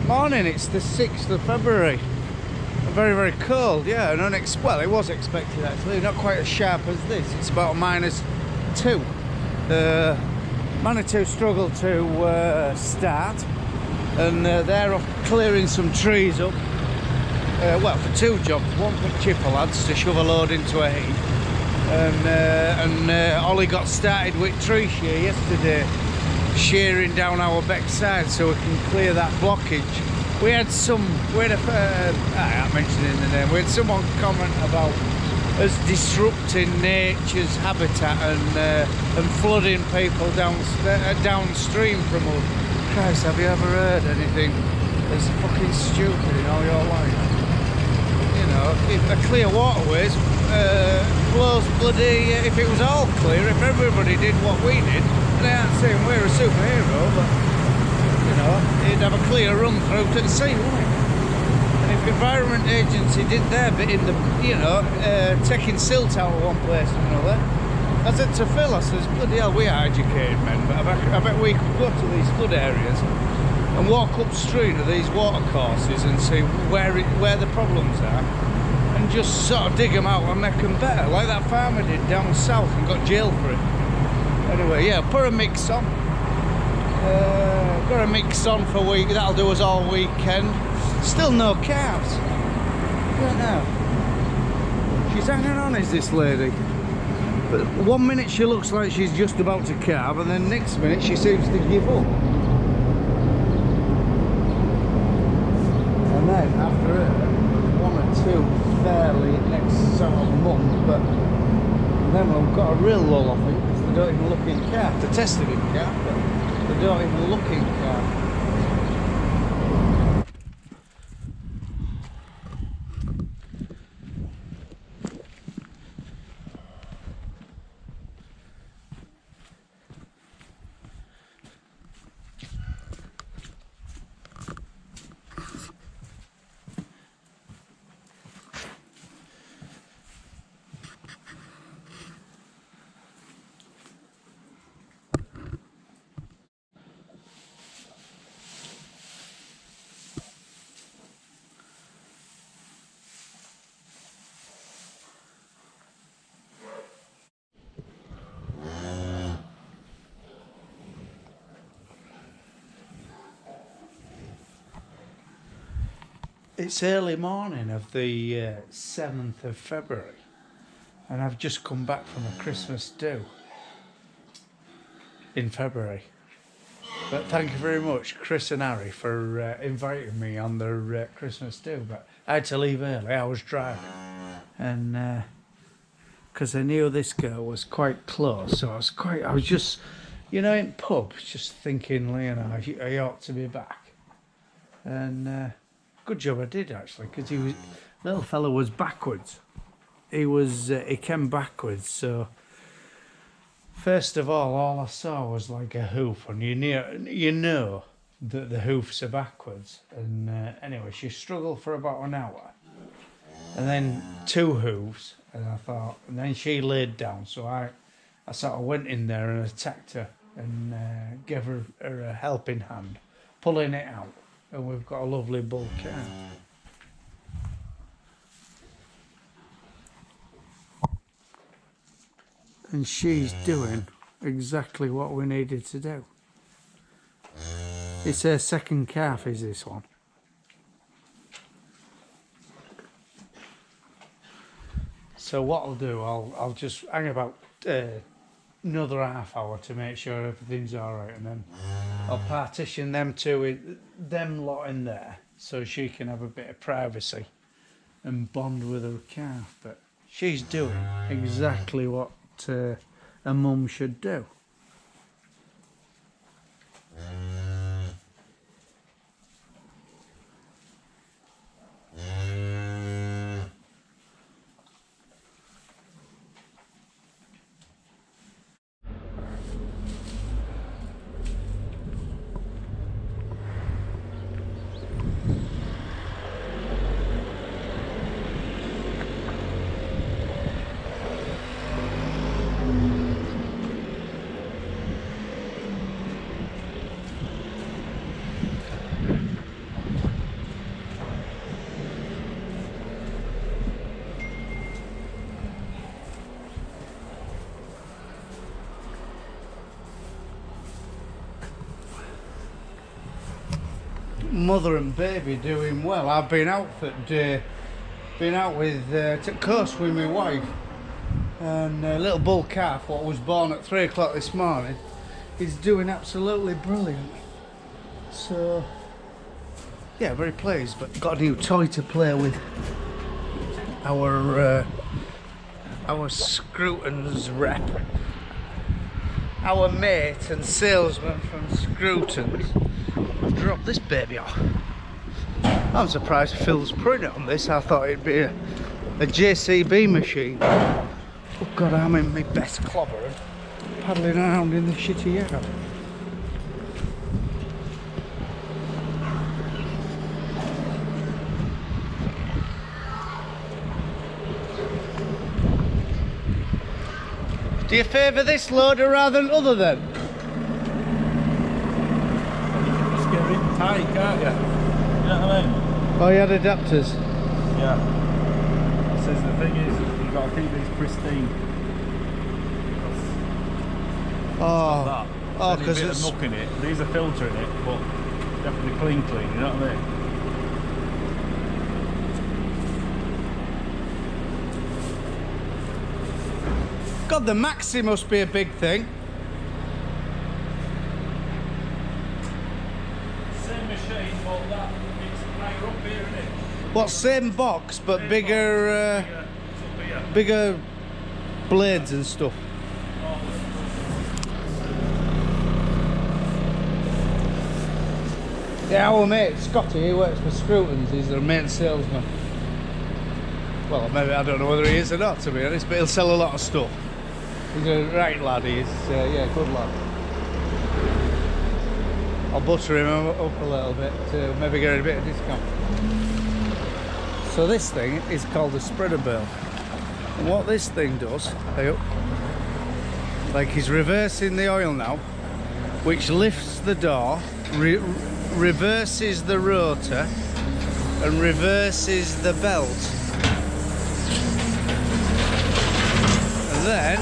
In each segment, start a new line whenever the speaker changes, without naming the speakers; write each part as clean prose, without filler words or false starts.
Morning, it's the 6th of February. Very, very cold, yeah, and well, it was expected actually, not quite as sharp as this. It's about -2. Manitou struggled to start, and they're off clearing some trees up. Well, for two jobs, one for chipper lads to shove a load into a heap, and Ollie got started with tree shear yesterday, shearing down our backside so we can clear that blockage. I ain't mentioning the name, we had someone comment about us disrupting nature's habitat and flooding people downstream from us. Christ, have you ever heard anything as fucking stupid in all your life? You know, if a clear waterways flows bloody, if it was all clear, if everybody did what we did, and I aren't saying we're a superhero, but you know, you'd have a clear run through to the sea, wouldn't it? And if the Environment Agency did their bit in the, you know, taking silt out of one place and another, I said to Phil, I says, bloody hell, we are educated men, but I bet we could go to these flood areas and walk upstream of these water courses and see where the problems are, and just sort of dig them out and make them better, like that farmer did down south and got jailed for it. Anyway, yeah, put a mix on. Got a mix on for a week, that'll do us all weekend. Still no calves. Right now. She's hanging on, is this lady? But one minute she looks like she's just about to calve, and then next minute she seems to give up. And then after her, one or two fairly next sort of month, but then we've got a real lull, I think, because they don't even look in calf. They're tested in calf, but they don't even look in calf. It's early morning of the 7th of February, and I've just come back from a Christmas do in February. But thank you very much, Chris and Harry, for inviting me on their Christmas do. But I had to leave early, I was driving, and because I knew this girl was quite close, so I was just, you know, in pubs, just thinking, you know, I ought to be back. And good job I did, actually, because little fella was backwards. He came backwards, so first of all I saw was like a hoof, and you know that the hoofs are backwards. And anyway, she struggled for about an hour, and then two hooves, and then she laid down, so I sort of went in there and attacked her and gave her a helping hand, pulling it out. And we've got a lovely bull calf. And she's doing exactly what we needed to do. It's her second calf, is this one. So what I'll do, I'll just hang about another half hour to make sure everything's alright, and then I'll partition them them lot in there so she can have a bit of privacy and bond with her calf. But she's doing exactly what a mum should do. mother and baby doing well. I've been out for day, been out with to coast with my wife, and a little bull calf, what was born at 3 o'clock this morning, is doing absolutely brilliant. So yeah, very pleased. But got a new toy to play with. Our Scruton's rep, our mate and salesman from Scruton's, I've dropped this baby off. I'm surprised Phil's printed on this. I thought it'd be a JCB machine. Oh God, I'm in my best clobber and paddling around in the shitty yard. Do you favour this loader rather than other then?
Just get it tight, can't you? You know what I mean?
Oh, you had adapters?
Yeah. It says the thing is, you've got to keep these pristine.
Oh,
oh,
because
it's a bit of muck in it. There's a filter in it, but definitely clean, you know what I mean?
God, the Maxi must be a big thing.
Same machine, but that it's higher up here, isn't it?
What, same box but
Same
bigger,
box, it's up here.
bigger blades and stuff. Yeah, our mate Scotty, he works for Scruton's, he's their main salesman. Well, maybe I don't know whether he is or not, to be honest, but he'll sell a lot of stuff. He's a right lad, he is. Yeah, good lad. I'll butter him up a little bit to maybe get a bit of discount. So this thing is called a Spreadabale. And what this thing does, like he's reversing the oil now, which lifts the door, reverses the rotor, and reverses the belt. And then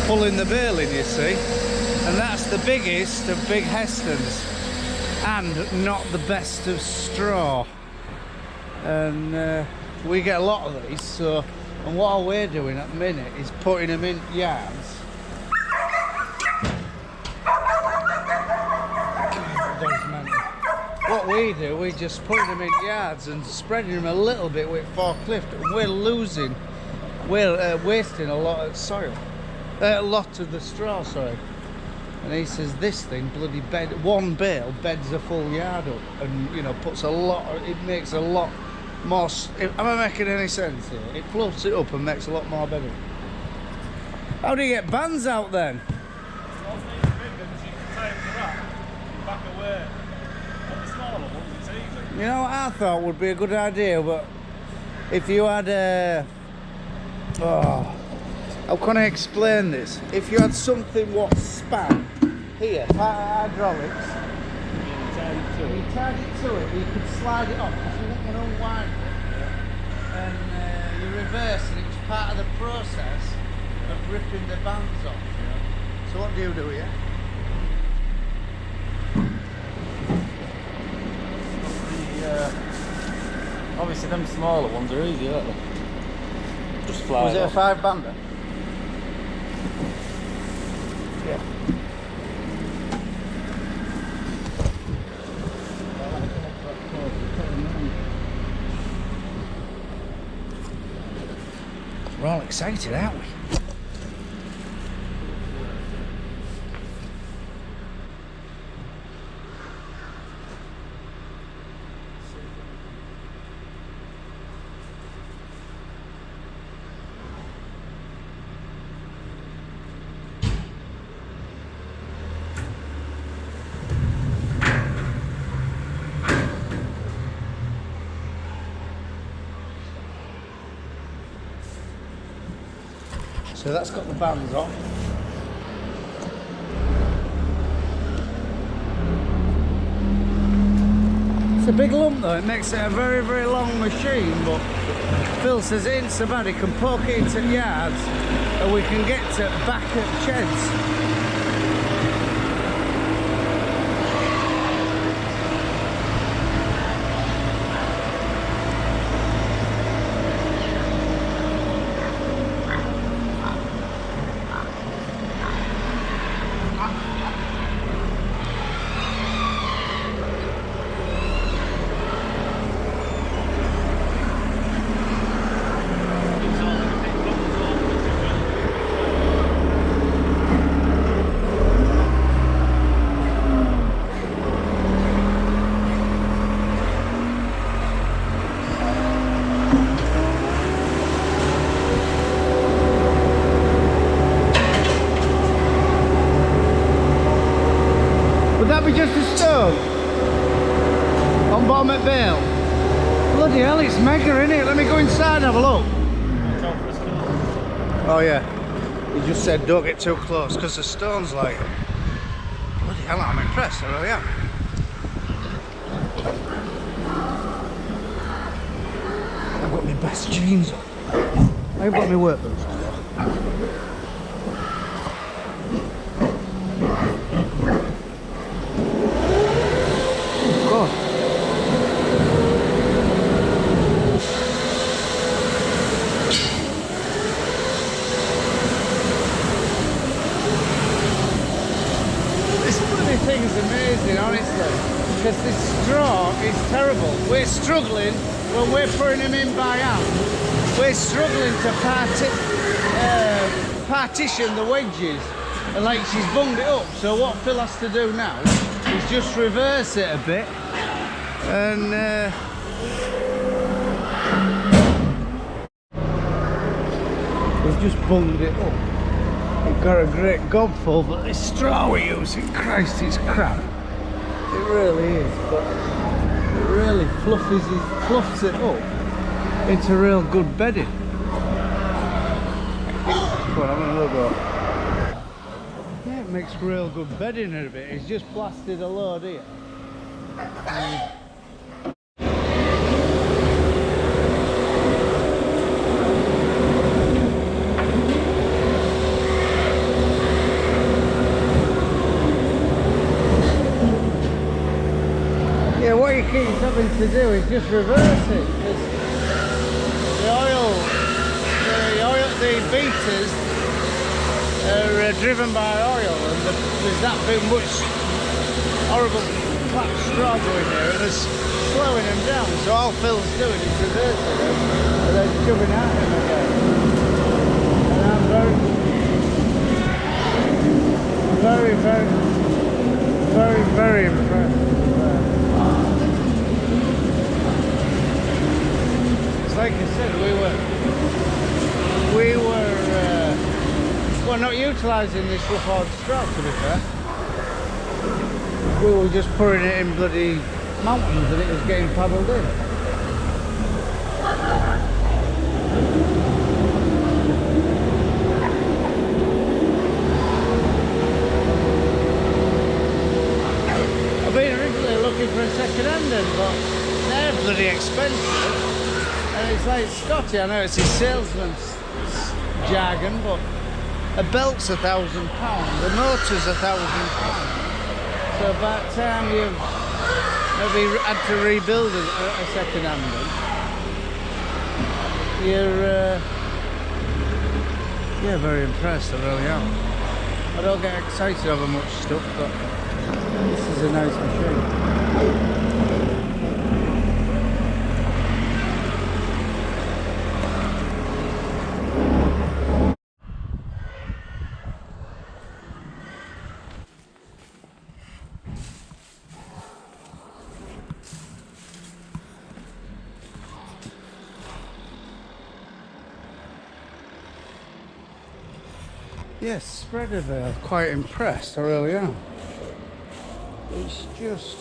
pulling the bale in, you see, and that's the biggest of big Hestons and not the best of straw, and we get a lot of these. So, and what we're doing at the minute is putting them in yards. What we do, we just put them in yards and spreading them a little bit with forklift, and we're wasting a lot of soil. A lot of the straw, sorry. And he says this thing bloody one bale beds a full yard up, and you know, puts a lot, it makes a lot more, am I making any sense here? It floats it up and makes a lot more bedding. How do you get bands out then? You know what I thought would be a good idea, but if you had a, how can I explain this? If you had something what span here, part of hydraulics, you tied it to it, you could slide it off because you want to unwind it, and you reverse, and it's part of the process of ripping the bands off. So what do you do here?
Obviously them smaller ones are easy, aren't they? Just fly.
Was it a 5-bander? Yeah. We're all excited, aren't we? So that's got the bands off. It's a big lump though, it makes it a very, very long machine, but Phil says it ain't so bad, he can poke it into yards and we can get to back at sheds. just a stone? On bottom at Bale? Bloody hell, it's mega, isn't it? Let me go inside and have a look. Oh yeah, he just said don't get too close because the stone's like, bloody hell, I'm impressed, I really am. I've got my best jeans on. I've got my work boots on. God. This bloody thing's amazing, honestly, because this straw is terrible. We're struggling when we're putting them in by hand. We're struggling to partition the wedges, and like she's bunged it up. So what Phil has to do now is just reverse it a bit, and we've just bunged it up. We've got a great gobful, but this straw we're using, Christ, it's crap. It really is, but it really fluffs it up into real good bedding. Come on, I'm gonna go. Yeah, it makes real good bedding out of it. It's just blasted a load here. Yeah, what he keeps having to do is just reverse it, because the beaters are driven by oil, and there's that bit much horrible flat straw going there, and it's slowing them down. So all Phil's doing is reversing them, and then shoving at him again. And I'm very impressed. Like I said, we were not utilising this rough hard straw, to be fair. We were just pouring it in bloody mountains and it was getting paddled in. I've been originally looking for a second hand, but they're bloody expensive. And it's like Scotty, I know it's his salesman's jargon, but a belt's £1,000, a motor's £1,000. So by the time you've maybe had to rebuild a second hand, you're very impressed, I really am. I don't get excited over much stuff, but this is a nice machine. Yes, Spread-a-Bale, quite impressed, I really am. It's just,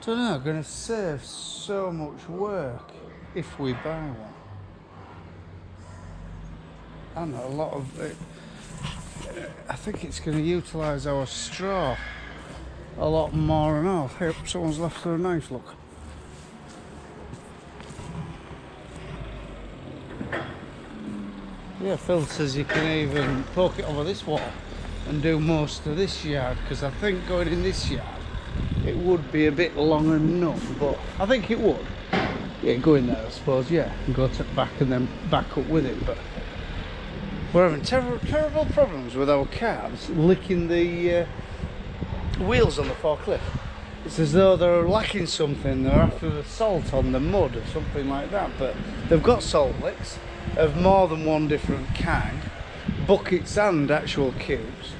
I don't know, going to save so much work if we buy one. And a lot of it, I think it's going to utilise our straw a lot more and all. Hey, someone's left her a knife, look. Yeah, Phil says you can even poke it over this wall and do most of this yard, because I think going in this yard it would be a bit long enough, but I think it would. Yeah, go in there I suppose, yeah, and go to the back and then back up with it. But we're having terrible problems with our calves licking the wheels on the forklift. It's as though they're lacking something, they're after the salt on the mud or something like that, but they've got salt licks of more than one different kind, buckets and actual cubes.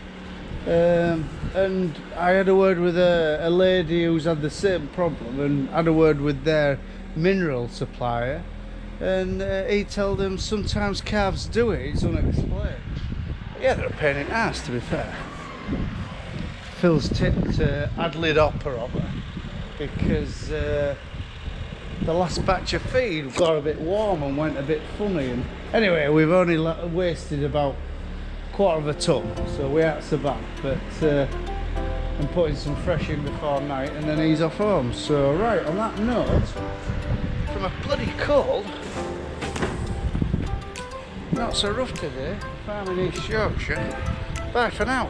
And I had a word with a lady who's had the same problem, and had a word with their mineral supplier, and he told them sometimes calves do it, it's unexplained. Yeah, they're a pain in the ass, to be fair. Phil's tipped ad-lid hopper over because the last batch of feed got a bit warm and went a bit funny. And anyway, we've only wasted about quarter of a ton, so we had to back. But I'm putting some fresh in before night, and then he's off home. So right, on that note, from a bloody cold, not so rough today, farming East Yorkshire. Bye for now.